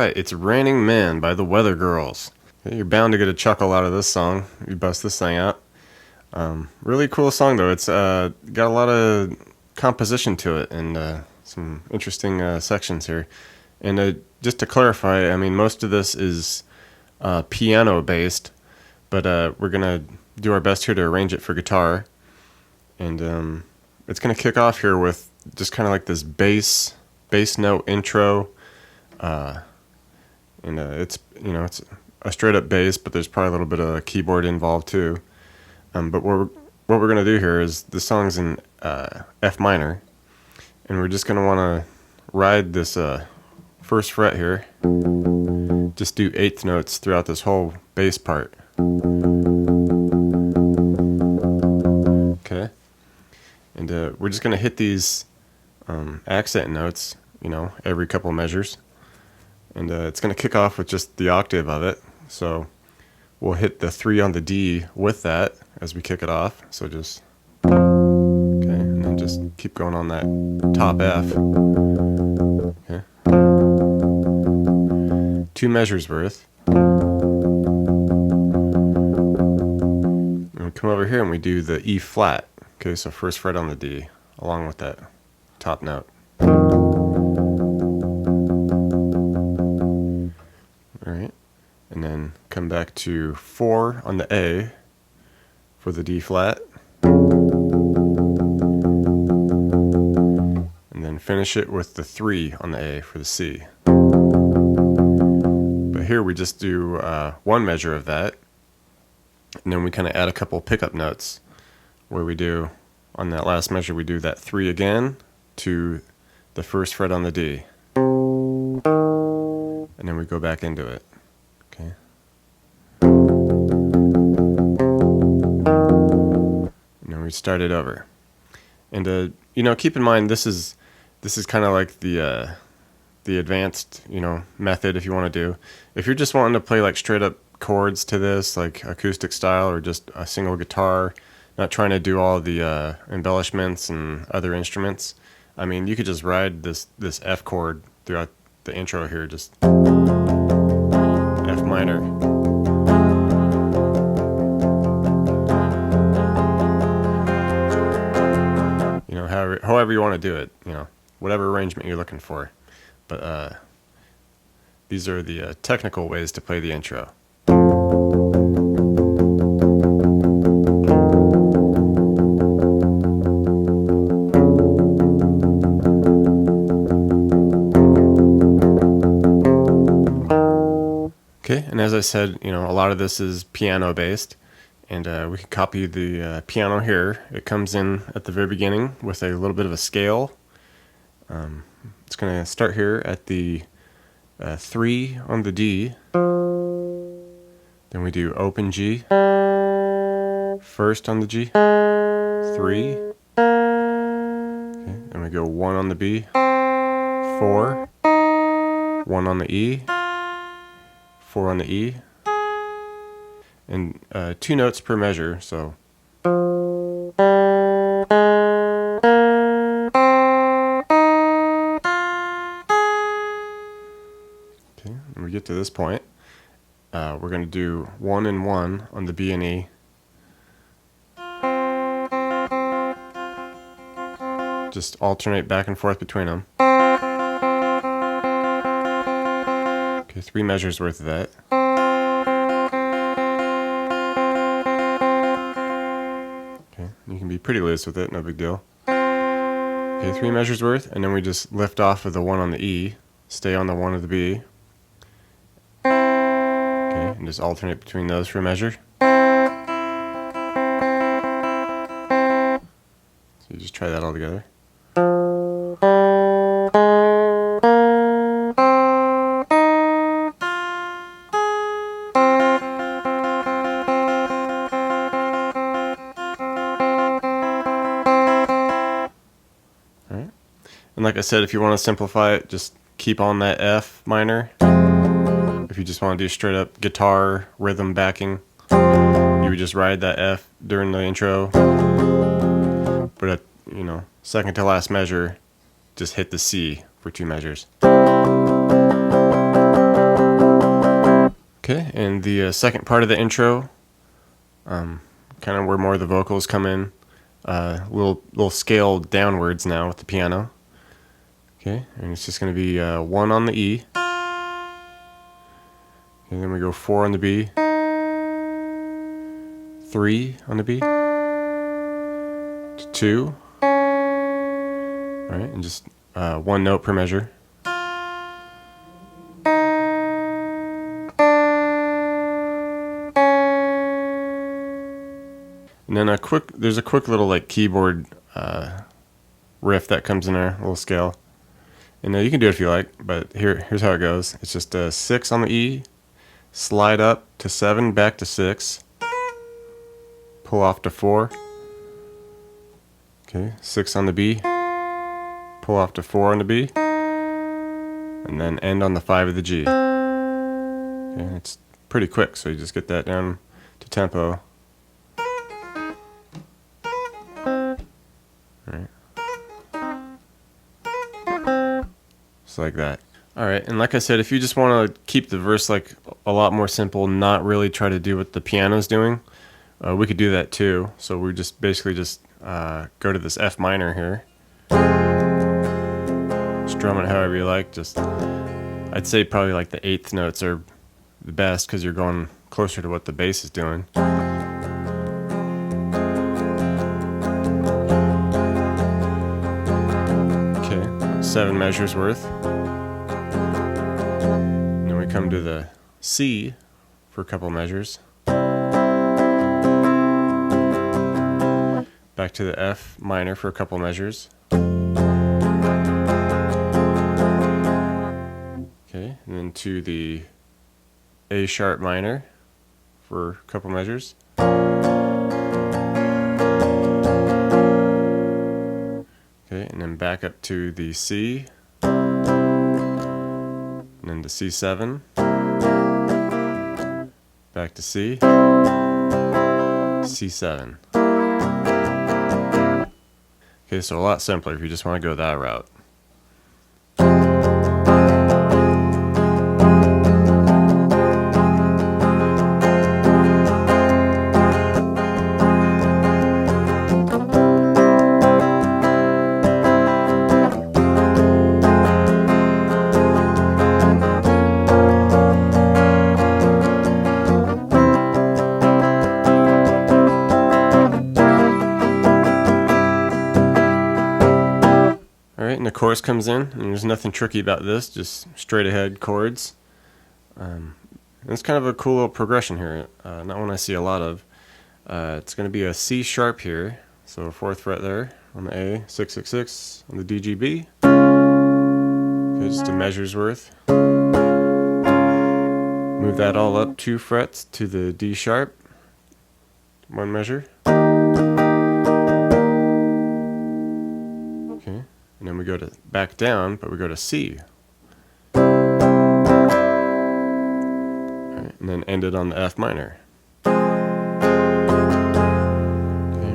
Alright, it's Raining Man by the Weather Girls. Okay, you're bound to get a chuckle out of this song. You bust this thing out. Really cool song though. It's got a lot of composition to it and some interesting sections here. And just to clarify, I mean, most of this is piano based, but we're going to do our best here to arrange it for guitar. And it's going to kick off here with just kind of like this bass note intro. It's it's a straight up bass, but there's probably a little bit of keyboard involved too. But what we're gonna do here is the song's in F minor, and we're just gonna want to ride this first fret here. Just do eighth notes throughout this whole bass part. Okay, and we're just gonna hit these accent notes, every couple measures. And it's going to kick off with just the octave of it. So we'll hit the 3 on the D with that as we kick it off. So just, okay, and then just keep going on that top F. Okay. 2 measures worth. And we come over here and we do the E flat. Okay, so first fret on the D along with that top note. Alright, and then come back to 4 on the A for the D flat, and then finish it with the 3 on the A for the C. But here we just do one measure of that, and then we kind of add a couple pickup notes where we do, on that last measure, we do that 3 again to the first fret on the D. And then we go back into it. Okay. And then we start it over. And keep in mind this is kind of like the advanced method if you want to do. If you're just wanting to play like straight up chords to this, like acoustic style or just a single guitar, not trying to do all the embellishments and other instruments, I mean, you could just ride this F chord throughout the intro here, just F minor. However you want to do it, whatever arrangement you're looking for. But these are the technical ways to play the intro. Okay, and as I said, a lot of this is piano based, and we can copy the piano here. It comes in at the very beginning with a little bit of a scale. It's going to start here at the 3 on the D, then we do open G, first on the G, 3, okay, and we go 1 on the B, 4, 1 on the E, 4 on the E, and 2 notes per measure, so. Okay, when we get to this point, we're going to do 1 and 1 on the B and E. Just alternate back and forth between them. Okay, 3 measures worth of that. Okay, you can be pretty loose with it, no big deal. Okay, 3 measures worth, and then we just lift off of the 1 on the E, stay on the 1 of the B. Okay, and just alternate between those for a measure. So you just try that all together. And like I said, if you want to simplify it, just keep on that F minor. If you just want to do straight up guitar rhythm backing, you would just ride that F during the intro. But at, second to last measure, just hit the C for 2 measures. Okay, and the second part of the intro, kind of where more of the vocals come in, we'll scale downwards now with the piano. Okay, and it's just going to be 1 on the E, and then we go 4 on the B, 3 on the B, to 2, alright, and just 1 note per measure. And then there's a quick little like keyboard riff that comes in there, a little scale. And you can do it if you like, but here's how it goes. It's just a 6 on the E, slide up to 7, back to 6, pull off to 4. Okay, 6 on the B, pull off to 4 on the B, and then end on the 5 of the G. Okay, it's pretty quick, so you just get that down to tempo. Alright. Just like that. Alright, and like I said, if you just want to keep the verse like a lot more simple, not really try to do what the piano's doing, we could do that too. So we just basically just go to this F minor here. Strum it however you like. Just, I'd say probably like the 8th notes are the best because you're going closer to what the bass is doing. Okay, 7 measures worth. And then we come to the C for a couple measures. Back to the F minor for a couple measures. Okay, and then to the A sharp minor for a couple measures. Okay, and then back up to the C, and then to C7, back to C, C7. Okay, so a lot simpler if you just want to go that route. And the chorus comes in, and there's nothing tricky about this, just straight ahead chords. It's kind of a cool little progression here, not one I see a lot of. It's going to be a C sharp here, so 4th fret there on the A, 6, 6, 6 on the D, G, B. Okay, just a measure's worth. Move that all up 2 frets to the D sharp, 1 measure. Okay. And then we go to back down, but we go to C. Right, and then end it on the F minor. Okay,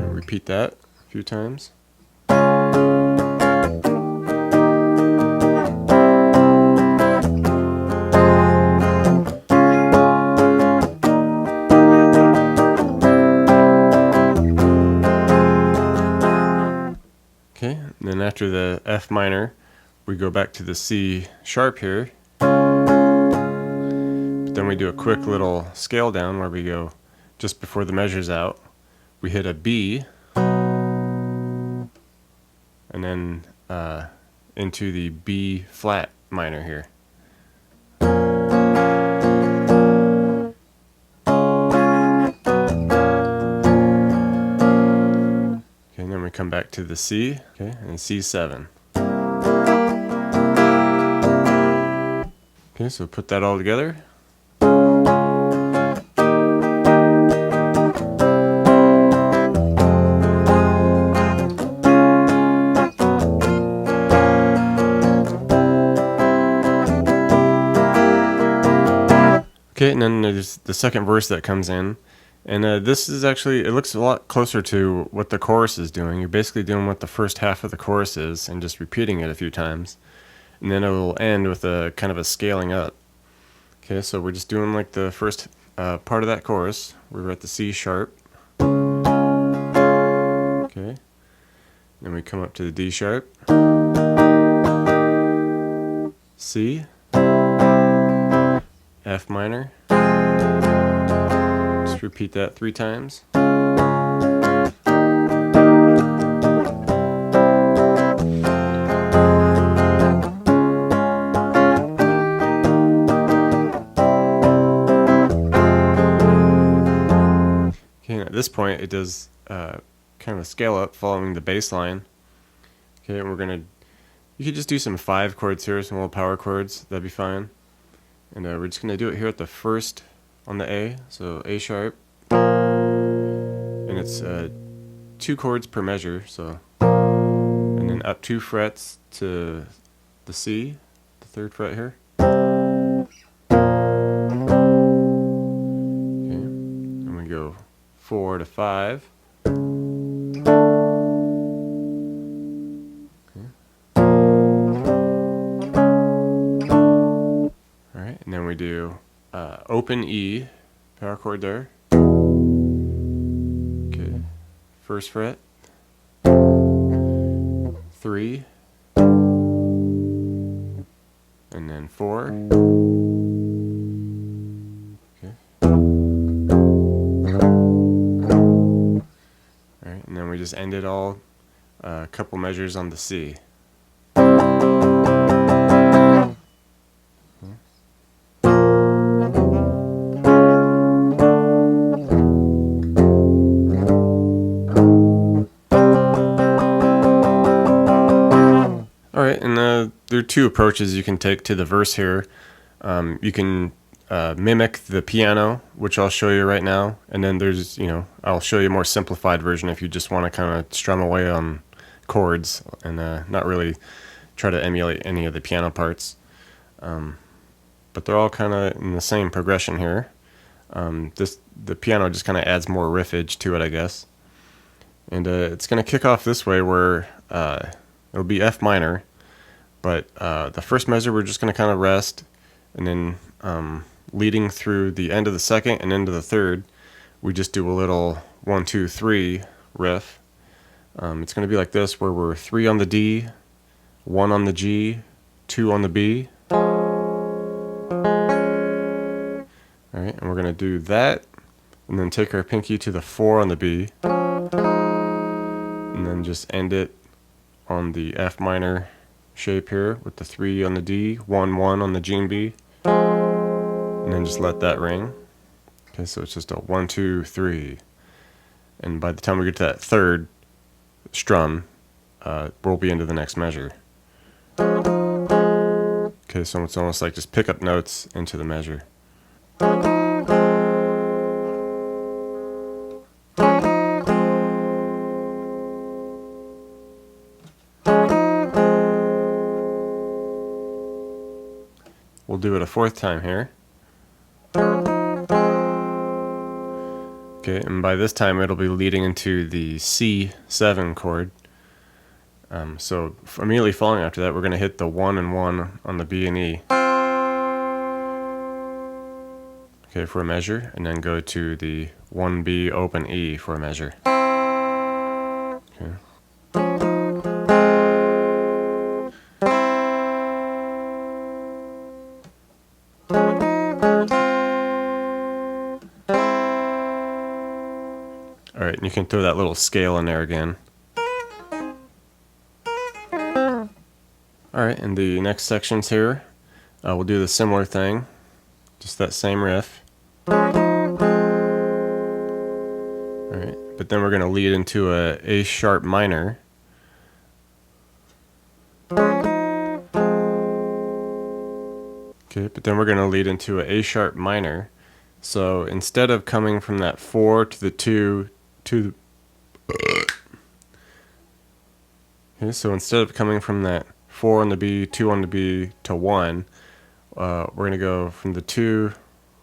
repeat that a few times. Okay, and then after the F minor, we go back to the C sharp here. But then we do a quick little scale down where we go just before the measure's out. We hit a B, and then into the B flat minor here. And then we come back to the C, okay, and C7. Okay, so put that all together. Okay, and then there's the second verse that comes in. And this is actually, it looks a lot closer to what the chorus is doing. You're basically doing what the first half of the chorus is and just repeating it a few times. And then it will end with a kind of a scaling up. Okay, so we're just doing like the first part of that chorus. We're at the C sharp. Okay, then we come up to the D sharp, C, F minor. Just repeat that 3 times. Okay, and at this point it does kind of a scale up following the bass line. Okay, and you could just do some 5 chords here, some little power chords, that'd be fine. And we're just gonna do it here at the first on the A, so A sharp. And it's 2 chords per measure, so. And then up 2 frets to the C, the 3rd fret here. Okay, and we go 4 to 5. Alright, and then we do open E, power chord there. Okay, 1st fret, 3, and then 4. Okay. Alright, and then we just end it all a couple measures on the C. Alright, and there are 2 approaches you can take to the verse here. You can mimic the piano, which I'll show you right now, and then there's, I'll show you a more simplified version if you just want to kind of strum away on chords and not really try to emulate any of the piano parts. But they're all kind of in the same progression here. The piano just kind of adds more riffage to it, I guess. And it's going to kick off this way where it'll be F minor, but the first measure we're just going to kind of rest, and then leading through the end of the 2nd and into the 3rd, we just do a little 1, 2, 3 riff. It's going to be like this, where we're 3 on the D, 1 on the G, 2 on the B. Alright, and we're going to do that, and then take our pinky to the 4 on the B, and then just end it on the F minor shape here with the 3 on the D, 1, 1 on the G and B, and then just let that ring. Okay, so it's just a 1, 2, 3. And by the time we get to that 3rd strum, we'll be into the next measure. Okay, so it's almost like just pick up notes into the measure. We'll do it a 4th time here. Okay, and by this time it'll be leading into the C7 chord. So immediately following after that, we're going to hit the 1 and 1 on the B and E. Okay, for a measure, and then go to the 1B open E for a measure. Okay. Alright, and you can throw that little scale in there again. Alright, and the next sections here, we'll do the similar thing, just that same riff. Alright, but then we're going to lead into a A sharp minor. Okay, but then we're going to lead into a A sharp minor. So instead of coming from that 4 to the 2 to the okay, so instead of coming from that 4 on the B, 2 on the B to 1, we're going to go from the 2,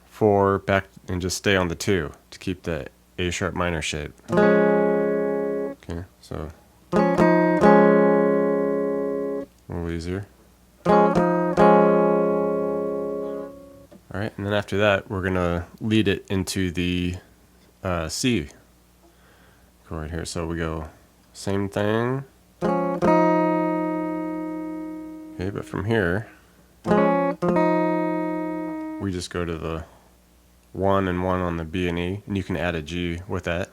4 back and just stay on the 2 to keep the A sharp minor shape. Okay, so a little easier. Alright, and then after that, we're going to lead it into the C chord here. So we go same thing. Okay, but from here, we just go to the 1 and 1 on the B and E, and you can add a G with that.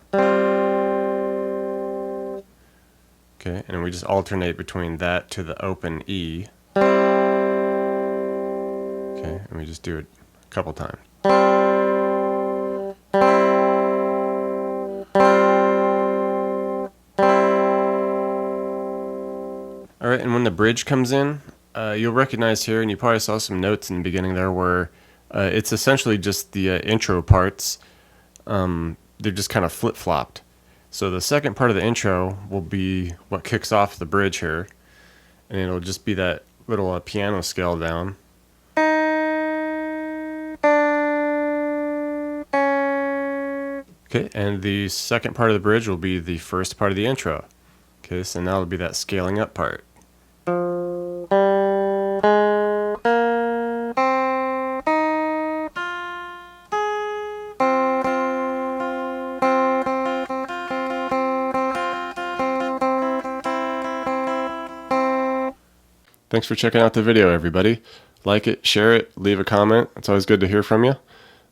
Okay, and we just alternate between that to the open E. Okay, and we just do it a couple times. Alright, and when the bridge comes in, you'll recognize here, and you probably saw some notes in the beginning there where it's essentially just the intro parts. They're just kind of flip-flopped. So the second part of the intro will be what kicks off the bridge here, and it'll just be that little piano scale down. Okay, and the second part of the bridge will be the first part of the intro. Okay, so now it'll be that scaling up part. Thanks for checking out the video, everybody. Like it, share it, leave a comment. It's always good to hear from you.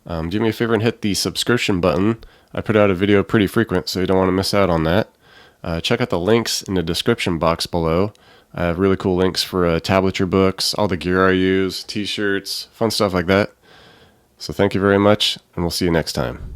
Do me a favor and hit the subscription button. I put out a video pretty frequent, so you don't want to miss out on that. Check out the links in the description box below. I have really cool links for tablature books, all the gear I use, t-shirts, fun stuff like that. So thank you very much, and we'll see you next time.